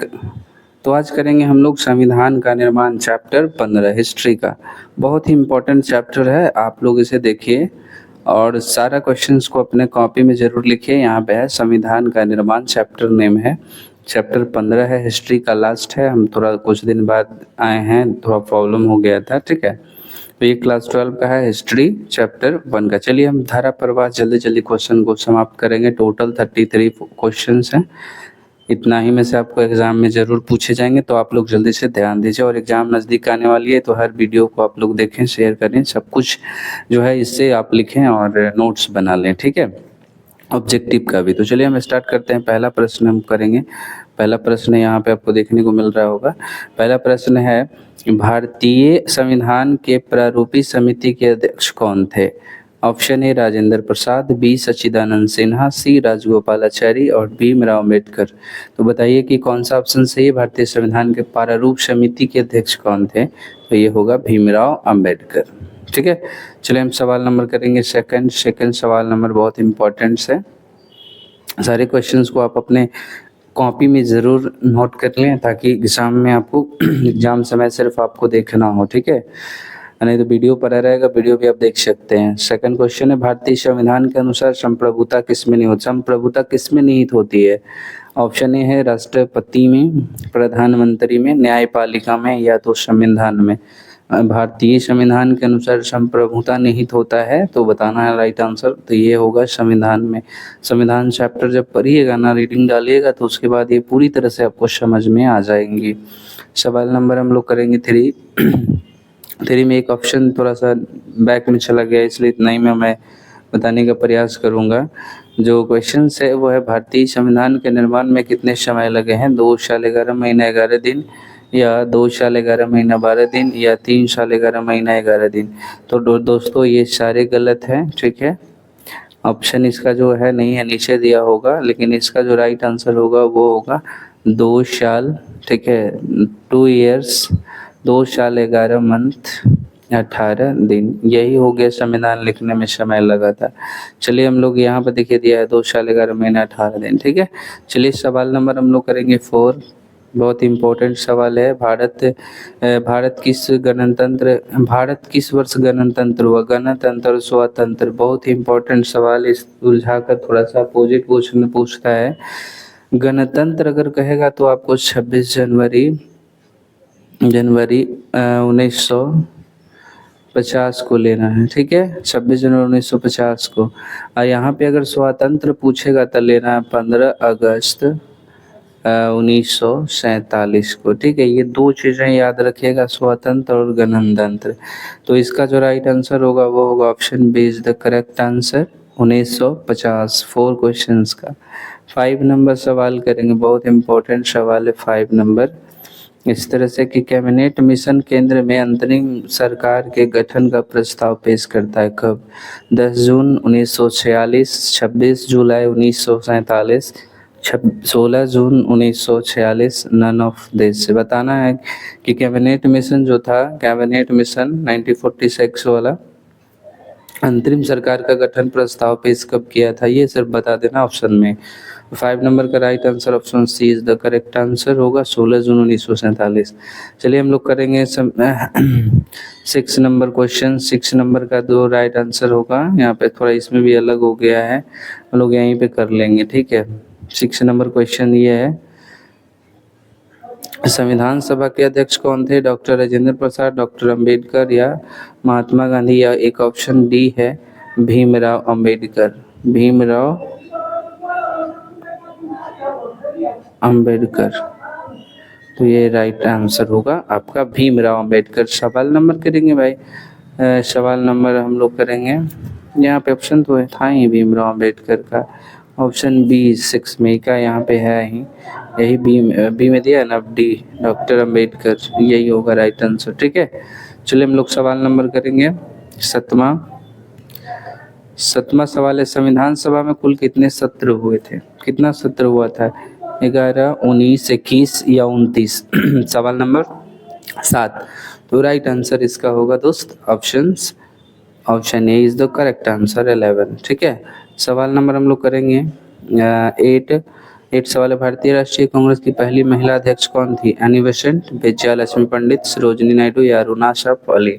एक। तो आज करेंगे हम लोग संविधान का निर्माण चैप्टर 15 हिस्ट्री का। बहुत ही इम्पोर्टेंट चैप्टर है, आप लोग इसे देखिए और सारा क्वेश्चंस को अपने कॉपी में ज़रूर लिखिए। यहाँ पे है संविधान का निर्माण, चैप्टर नेम है, चैप्टर 15 है, हिस्ट्री का लास्ट है। हम थोड़ा कुछ दिन बाद आए हैं, थोड़ा प्रॉब्लम हो गया था, ठीक है। तो ये क्लास 12 का है, हिस्ट्री चैप्टर 1 का। चलिए हम धारा प्रवाह जल्दी जल्दी क्वेश्चन को समाप्त करेंगे। टोटल 33 क्वेश्चंस हैं, इतना ही में से आपको एग्जाम में ज़रूर पूछे जाएंगे, तो आप लोग जल्दी से ध्यान दीजिए। और एग्जाम नज़दीक आने वाली है, तो हर वीडियो को आप लोग देखें, शेयर करें, सब कुछ जो है इससे आप लिखें और नोट्स बना लें, ठीक है, ऑब्जेक्टिव का भी। तो चलिए हम स्टार्ट करते हैं। पहला प्रश्न हम करेंगे। पहला प्रश्न यहाँ पे आपको देखने को मिल रहा होगा। पहला प्रश्न है, भारतीय संविधान के प्रारूपी समिति के अध्यक्ष कौन थे? Option A Rajendra Prasad, B Sachchidananda Sinha, C Rajagopalachari और भीमराव अम्बेडकर। तो बताइए कि कौन सा ऑप्शन सही है? भारतीय संविधान के प्रारूप समिति के अध्यक्ष कौन थे? तो ये होगा भीमराव अम्बेडकर, ठीक है। चलिए हम सवाल नंबर करेंगे सेकंड सवाल नंबर बहुत इम्पोर्टेंट है। सारे क्वेश्चंस को आप अपने कॉपी में ज़रूर नोट कर लें, ताकि एग्ज़ाम में आपको एग्ज़ाम समय सिर्फ आपको देखना हो, ठीक है, नहीं तो वीडियो पड़ा रहेगा, वीडियो भी आप देख सकते हैं। सेकंड क्वेश्चन है, भारतीय संविधान के अनुसार संप्रभुता किसमें नहीं होती? संप्रभुता किसमें निहित होती है? ऑप्शन ए है राष्ट्रपति में, प्रधानमंत्री में, न्यायपालिका में, या तो संविधान में। भारतीय संविधान के अनुसार संप्रभुता निहित होता है, तो बताना है राइट आंसर। तो ये होगा संविधान में। संविधान चैप्टर जब पढ़िएगा ना, रीडिंग डालिएगा, तो उसके बाद ये पूरी तरह से आपको समझ में आ जाएंगी। सवाल नंबर हम लोग करेंगे 3 में एक ऑप्शन थोड़ा सा बैक में चला गया, इसलिए इतना ही में मैं बताने का प्रयास करूंगा। जो क्वेश्चन है वो है, भारतीय संविधान के निर्माण में कितने समय लगे हैं? 2 साल 11 महीना 11 दिन, या 2 साल 11 महीना 12 दिन, या 3 साल 11 महीना 11 दिन। तो दोस्तों ये सारे गलत हैं, ठीक है। ऑप्शन इसका जो है नहीं है, नीचे दिया होगा, लेकिन इसका जो राइट आंसर होगा वो होगा 2 साल, ठीक है, 2 ईयर्स, 2 साल 11 मंथ 18 दिन, यही हो गया संविधान लिखने में समय लगा था। चलिए हम लोग यहाँ पर देखिए दिया है 2 साल 11 महीना 18 दिन, ठीक है। चलिए सवाल नंबर हम लोग करेंगे 4, बहुत इम्पोर्टेंट सवाल है। भारत किस वर्ष गणतंत्र हुआ? गणतंत्र, स्वतंत्र, बहुत ही इम्पोर्टेंट सवाल। इस उलझा कर थोड़ा सा अपोजिट क्वेश्चन पूछता है। गणतंत्र अगर कहेगा तो आपको 26 जनवरी 1950 को लेना है, ठीक है, 26 जनवरी 1950 को। और यहाँ पे अगर स्वतंत्र पूछेगा तो लेना है 15 अगस्त 1947 को, ठीक है। ये 2 चीज़ें याद रखिएगा, स्वतंत्र और गणतंत्र। तो इसका जो राइट आंसर होगा वो होगा option B is the correct answer, 1950। 4 questions का 5 नंबर सवाल करेंगे, बहुत इम्पोर्टेंट सवाल है 5 नंबर। इस तरह से कि कैबिनेट मिशन केंद्र में अंतरिम सरकार के गठन का प्रस्ताव पेश करता है कब? 10 जून 1946, 26 जुलाई 1947, 16 जून 1946, नन ऑफ दिस। से बताना है कि कैबिनेट मिशन जो था, कैबिनेट मिशन 1946 वाला अंतरिम सरकार का गठन प्रस्ताव पेश कब किया था, ये सिर्फ बता देना ऑप्शन में। 5 नंबर का right answer option C is the correct answer होगा, 16 जून 1947। चलिए हम लोग करेंगे 6 नंबर क्वेश्चन। 6 नंबर का 2 राइट आंसर होगा, यहाँ पे थोड़ा इसमें भी अलग हो गया है, हम लोग यहीं पे कर लेंगे, ठीक है। 6 नंबर क्वेश्चन ये है, संविधान सभा के अध्यक्ष कौन थे? डॉक्टर राजेंद्र प्रसाद, डॉक्टर अंबेडकर, या महात्मा गांधी, या एक ऑप्शन डी है भीमराव अंबेडकर। भीमराव अंबेडकर, तो ये राइट आंसर होगा आपका भीमराव अंबेडकर। सवाल नंबर करेंगे भाई, सवाल नंबर हम लोग करेंगे, यहाँ पे ऑप्शन तो था ही भीमराव अंबेडकर का, ऑप्शन बी 6 में का यहाँ पे है ही, यही बी में दिया ना, डी डॉक्टर अंबेडकर, यही होगा राइट आंसर, ठीक है। चलिए हम लोग सवाल नंबर करेंगे 7वां सवाल है, संविधान सभा में कुल कितने सत्र हुए थे? कितना सत्र हुआ था? 11, 19, 21 या 29? सवाल नंबर 7। तो राइट आंसर इसका होगा दोस्त option A is the correct answer 11, ठीक है। सवाल नंबर हम लोग करेंगे 8, 8 सवाल है, भारतीय राष्ट्रीय कांग्रेस की पहली महिला अध्यक्ष कौन थी? एनी बेसेंट, विजयालक्ष्मी पंडित, सरोजिनी नायडू या अरुणा फली?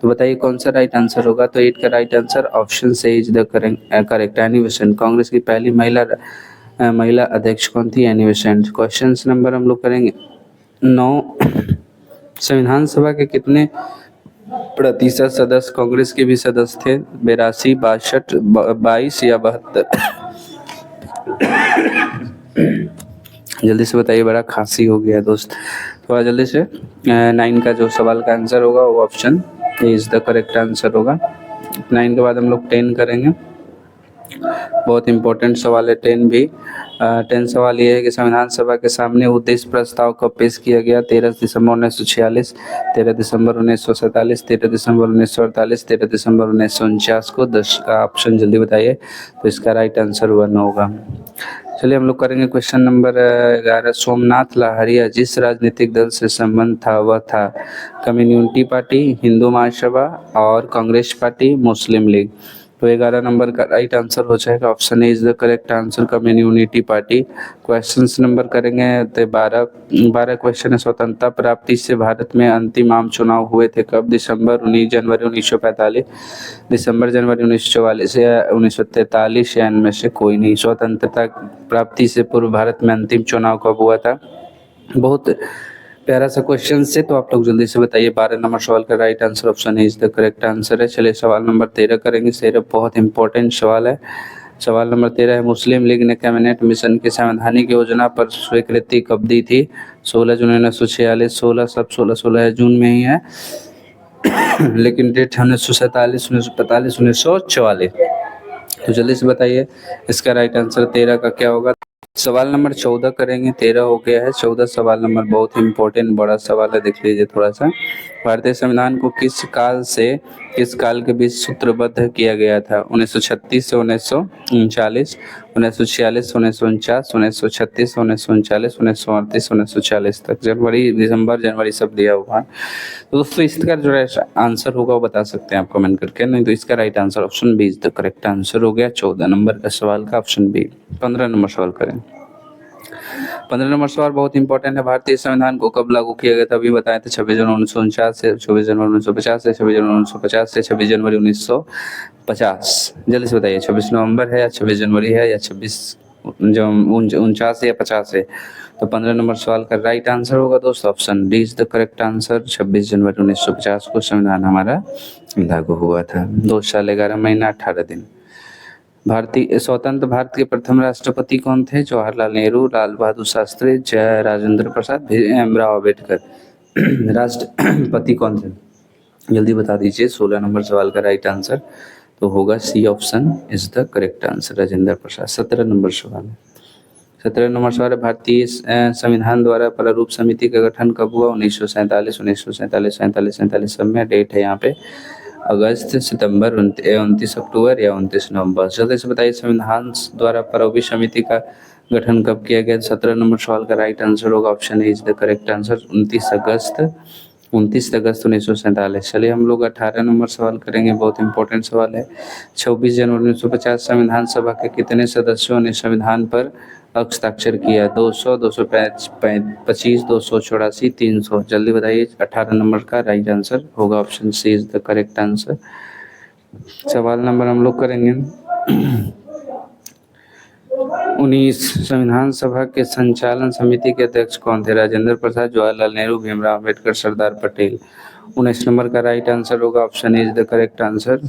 तो बताइए कौन सा राइट आंसर होगा? तो 8 का राइट आंसर ऑप्शन से is the correct, Annie Besant. Congress की पहली महिला अध्यक्ष कौन थी? Annie Besant. क्वेश्चन नंबर हम लोग करेंगे 9। संविधान सभा के कितने प्रतिशत सदस्य कांग्रेस के भी सदस्य थे? 82, 62, 22 या 72? जल्दी से बताइए, बड़ा खांसी हो गया दोस्त, थोड़ा जल्दी से। 9 का जो सवाल का आंसर होगा वो option A is the correct answer होगा। 9 के बाद हम लोग 10 करेंगे, बहुत इंपॉर्टेंट सवाल है 10 भी। 10 सवाल ये है कि संविधान सभा के सामने उद्देश्य प्रस्ताव कब पेश किया गया? 13 दिसंबर 1946, 13 दिसंबर 1947, 13 दिसंबर 1948, 13 दिसंबर 1949 को। 10 का ऑप्शन जल्दी बताइए। तो इसका राइट आंसर 1 होगा। चलिए हम लोग करेंगे क्वेश्चन नंबर 11। सोमनाथ लाहरिया जिस राजनीतिक दल से संबंध था वह था कम्युनिटी पार्टी, हिंदू महासभा और कांग्रेस पार्टी, मुस्लिम लीग? तो 11 नंबर का राइट आंसर हो जाएगा option A is the correct answer, community party. Questions number करेंगे तो 12 क्वेश्चन है। स्वतंत्रता प्राप्ति से भारत में अंतिम आम चुनाव हुए थे कब? जनवरी 1945, दिसंबर जनवरी 1944 या 1943 या इनमें से कोई नहीं। स्वतंत्रता प्राप्ति से पूर्व भारत में अंतिम चुनाव कब हुआ था? बहुत प्यारा सा क्वेश्चन से, तो आप लोग जल्दी से बताइए। 12 नंबर सवाल का right answer option is the correct answer है। चलिए सवाल नंबर 13 करेंगे। 13 बहुत इंपॉर्टेंट सवाल है। सवाल नंबर 13 है, मुस्लिम लीग ने कैबिनेट मिशन की संवैधानिक योजना पर स्वीकृति कब दी थी? 16 जून 1946, 16 है, जून में ही है लेकिन डेट है 1947, 1945, 1944। तो जल्दी से बताइए इसका राइट आंसर 13 का क्या होगा? सवाल नंबर 14 करेंगे। 13 हो गया है, 14 सवाल नंबर बहुत इंपॉर्टेंट बड़ा सवाल है, देख लीजिए थोड़ा सा। भारतीय संविधान को किस काल के बीच सूत्रबद्ध किया गया था? 1936 से 1939, 1946 से 1949, 1936 से 1939, 1938 1940 तक। जनवरी, दिसंबर, जनवरी सब दिया हुआ है। तो दोस्तों इसका जो आंसर होगा वो बता सकते हैं आप कमेंट करके, नहीं तो इसका right answer option B is the correct answer हो गया 14 नंबर का सवाल का ऑप्शन बी। 15 नंबर सवाल करें। 15 नंबर सवाल बहुत इंपॉर्टेंट है। भारतीय संविधान को कब लागू किया गया था? अभी बताए थे 26 जनवरी 1949 से, 24 जनवरी 1950 से, 26 जनवरी 1950 से, 26 जनवरी 1950। जल्दी से बताइए 26 नवंबर है या 26 जनवरी है या 49 या 50 है? तो 15 नंबर सवाल का राइट आंसर होगा दोस्तों option D is the correct answer. 26 जनवरी 1950 को संविधान हमारा लागू हुआ था। 2 साल 11 महीना 18 दिन। भारतीय स्वतंत्र भारत के प्रथम राष्ट्रपति कौन थे? जवाहरलाल नेहरू, लाल बहादुर शास्त्री, जय राजेंद्र प्रसाद, भीमराव अम्बेडकर। राष्ट्रपति कौन थे? जल्दी बता दीजिए। 16 नंबर सवाल का राइट आंसर तो होगा C option is the correct answer, Rajendra Prasad. 17 number सवाल है। 17 नंबर सवाल है, भारतीय संविधान द्वारा प्रारूप समिति का गठन कब हुआ? 1947, 1947, 47, 47 सब में डेट है यहाँ पे। अगस्त, सितंबर, 29 अक्टूबर या 29 नवंबर? जल्दी से बताइए संविधान द्वारा प्रारूप समिति का गठन कब किया गया? 17 नंबर सवाल का राइट आंसर होगा option A is the correct answer, 29 अगस्त 1947। चलिए हम लोग 18 नंबर सवाल करेंगे, बहुत इंपॉर्टेंट सवाल है। 26 जनवरी 1950 संविधान सभा के कितने सदस्यों ने संविधान पर हस्ताक्षर किया? 200, 225, 284, 300? जल्दी बताइए 18 नंबर का राइट आंसर होगा option C is the correct answer. सवाल नंबर हम लोग करेंगे 19। संविधान सभा के संचालन समिति के अध्यक्ष कौन थे? राजेंद्र प्रसाद, जवाहरलाल नेहरू, भीमराव अम्बेडकर, सरदार पटेल? 19 नंबर का राइट आंसर होगा option is the correct answer.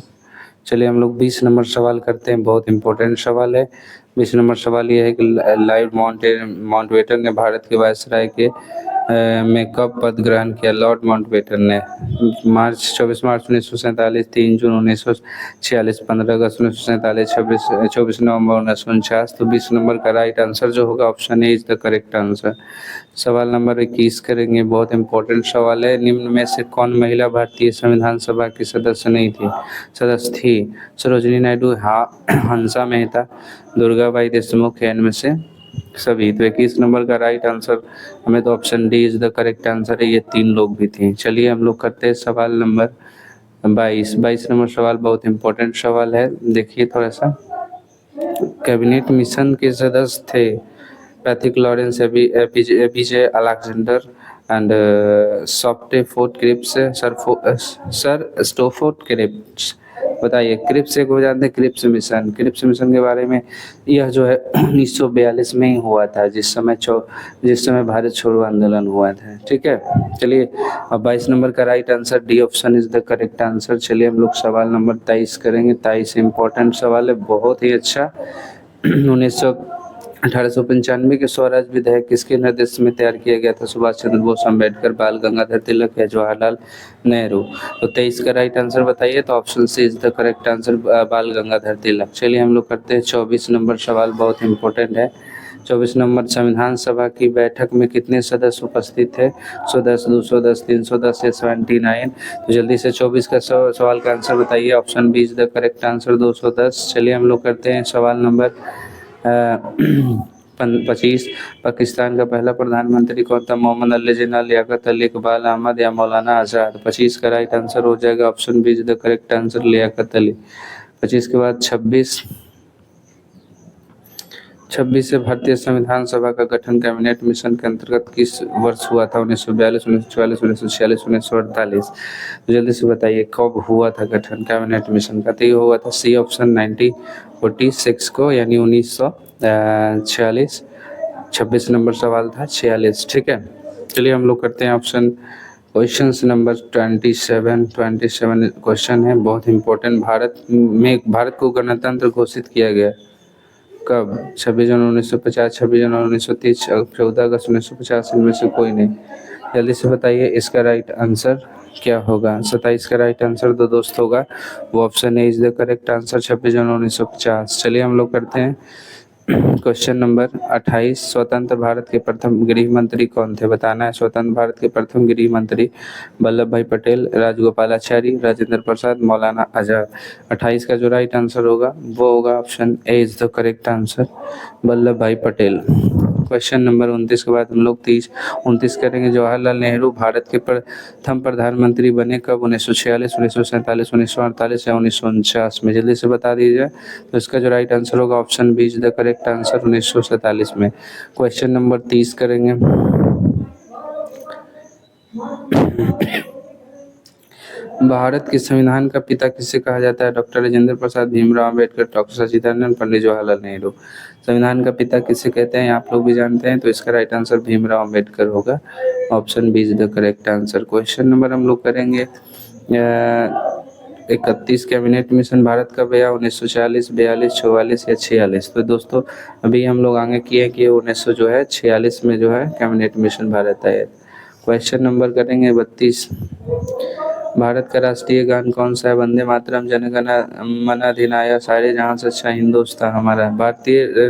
चलिए हम लोग 20 नंबर सवाल करते हैं, बहुत इंपॉर्टेंट सवाल है। 20 नंबर सवाल ये है कि लॉर्ड माउंटबेटन ने भारत के वायसराय के में कब पद ग्रहण किया? लॉर्ड माउंटबेटन ने 24 मार्च 1947, 3 जून 1946, 15 अगस्त 1947, 24 नवंबर 1949। तो 20 नंबर का राइट आंसर जो होगा option A is the correct answer. सवाल नंबर 21 करेंगे, बहुत इंपॉर्टेंट सवाल है। निम्न में से कौन महिला भारतीय संविधान सभा की सदस्य थी? सरोजिनी नायडू, हंसा मेहता, दुर्गाबाई देशमुख है इनमें से सभी? तो 21 नंबर का राइट आंसर हमें तो option D is the correct answer है, ये 3 लोग भी थे। चलिए हम लोग करते हैं सवाल नंबर 22 नंबर सवाल बहुत इंपॉर्टेंट सवाल है, देखिए थोड़ा सा। कैबिनेट मिशन के सदस्य थे Pethick Lawrence, APJ Alexander and Stafford Cripps, sir Stafford Cripps. बताइए क्रिप्स एक हो जाते हैं क्रिप्स मिशन। क्रिप्स मिशन के बारे में यह जो है 1942 में ही हुआ था, जिस समय भारत छोड़ो आंदोलन हुआ था। ठीक है, चलिए अब 22 नंबर का right answer D option is the correct answer. चलिए हम लोग सवाल नंबर 23 करेंगे। 23 इंपॉर्टेंट सवाल है, बहुत ही अच्छा। 1895 के स्वराज विधेयक किसके निर्देश में तैयार किया गया था? सुभाष चंद्र बोस, अम्बेडकर, बाल गंगाधर तिलक या जवाहरलाल नेहरू। तो 23 का राइट आंसर बताइए। तो option C is the correct answer, Bal Gangadhar तिलक। चलिए हम लोग करते हैं 24 नंबर सवाल, बहुत इंपॉर्टेंट है। 24 नंबर, संविधान सभा की बैठक में कितने सदस्य उपस्थित थे? 110, 210, 310 या 79। तो जल्दी से 24 का सवाल का आंसर बताइए। Option B is the correct answer, 210। चलिए हम लोग करते हैं सवाल नंबर 25। पाकिस्तान का पहला प्रधानमंत्री कौन था? मोहम्मद अली जिन्ना, लियाकत अली, इकबाल अहमद या मौलाना आज़ाद। 25 का राइट आंसर हो जाएगा option B is the correct answer, Liaquat Ali. 25 के बाद 26 से भारतीय संविधान सभा का गठन कैबिनेट मिशन के अंतर्गत किस वर्ष हुआ था? 1942, 1944, 1946, 1948। तो जल्दी से बताइए कब हुआ था गठन कैबिनेट मिशन का? तो ये हुआ था सी ऑप्शन 1946 को, यानी 1946। 26 नंबर सवाल था 46। ठीक है, चलिए हम लोग करते हैं ऑप्शन क्वेश्चन नंबर 27 क्वेश्चन है, बहुत इंपॉर्टेंट। भारत को गणतंत्र घोषित किया गया कब? 26 जनवरी 1950, 26 जनवरी 1930, 14 अगस्त 1950, इनमें से कोई नहीं। जल्दी से बताइए इसका राइट आंसर क्या होगा? 27 का राइट आंसर दो दोस्त होगा, वो option A is the correct answer, 26 जनवरी 1950। चलिए हम लोग करते हैं क्वेश्चन नंबर 28। स्वतंत्र भारत के प्रथम गृह मंत्री कौन थे? बताना है। स्वतंत्र भारत के प्रथम गृह मंत्री वल्लभ भाई पटेल, राजगोपालाचारी, राजेंद्र प्रसाद, मौलाना आजाद। 28 का जो राइट आंसर होगा वो होगा option A is the correct answer, Vallabh भाई पटेल। क्वेश्चन नंबर 29 के बाद हम लोग 29 करेंगे। जवाहरलाल नेहरू भारत के प्रथम प्रधानमंत्री बने कब? 1946, 1947, 1948 या 1949 में। जल्दी से बता दीजिए। तो इसका जो राइट आंसर होगा option B is the correct answer, 1947 में। क्वेश्चन नंबर 30 करेंगे। भारत के संविधान का पिता किसे कहा जाता है? डॉक्टर राजेंद्र प्रसाद, भीमराव अम्बेडकर, डॉक्टर सच्चिदानंद, पंडित जवाहरलाल नेहरू। संविधान का पिता किसे कहते हैं आप लोग भी जानते हैं, तो इसका राइट आंसर भीमराव अम्बेडकर होगा, option B is the correct answer. Question number हम लोग करेंगे 31। कैबिनेट मिशन भारत कब आया? 1940, 42, 44 या 46। तो दोस्तों अभी हम लोग आगे किए कि 1946 में जो है कैबिनेट मिशन भारत आया। क्वेश्चन नंबर करेंगे 32। भारत का राष्ट्रीय गान कौन सा है? वंदे मातरम, जनगण मन अधिनायक, सारे जहां से अच्छा हिंदुस्तान हमारा। भारतीय